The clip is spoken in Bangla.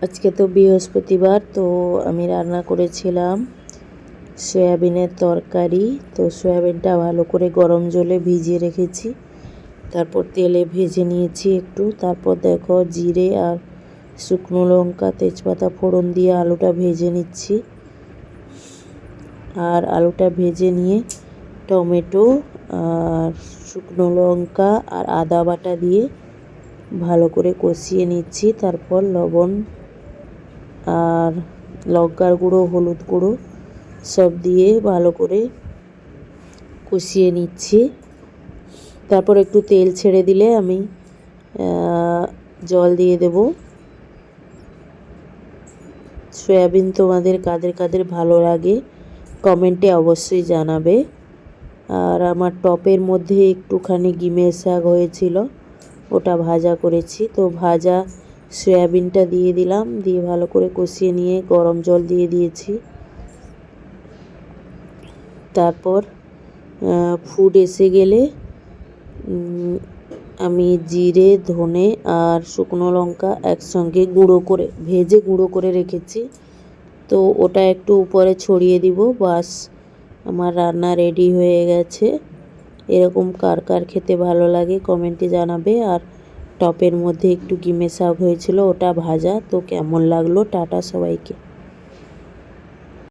আজকে তো বৃহস্পতিবার, তো আমি রান্না করেছিলাম সয়াবিনের তরকারি। তো সয়াবিনটা ভালো করে গরম জলে ভিজিয়ে রেখেছি, তারপর তেলে ভেজে নিয়েছি একটু। তারপর দেখো জিরে আর শুকনো লঙ্কা তেজপাতা ফোড়ন দিয়ে আলুটা ভেজে নিচ্ছি। আর আলুটা ভেজে নিয়ে টমেটো আর শুকনো লঙ্কা আর আদা বাটা দিয়ে ভালো করে কষিয়ে নিচ্ছি। তারপর লবণ আর লঙ্কার গুঁড়ো, হলুদ গুঁড়ো সব দিয়ে ভালো করে কষিয়ে নিচ্ছি। তারপর একটু তেল ছেড়ে দিলে আমি জল দিয়ে দেব। সয়াবিন তোমাদের কাদের কাদের ভালো লাগে কমেন্টে অবশ্যই জানাবে। আর আমার টপের মধ্যে একটুখানি গিমের শাক হয়েছিল, ওটা ভাজা করেছি। তো ভাজা সয়াবিনটা দিয়ে দিলাম, দিয়ে ভালো করে কষিয়ে নিয়ে গরম জল দিয়ে দিয়েছি। তারপর ফুট এসে গেলে আমি জিরে, ধনে আর শুকনো লঙ্কা একসঙ্গে ভেজে গুঁড়ো করে রেখেছি, তো ওটা একটু উপরে ছড়িয়ে দিব। বাস, আমার রান্না রেডি হয়ে গেছে। এরকম কার কার খেতে ভালো লাগে কমেন্টে জানাবে। আর টপের মধ্যে একটু গিমে শাক হয়েছিল, ওটা ভাজা। তো কেমন লাগলো, টাটা সবাইকে।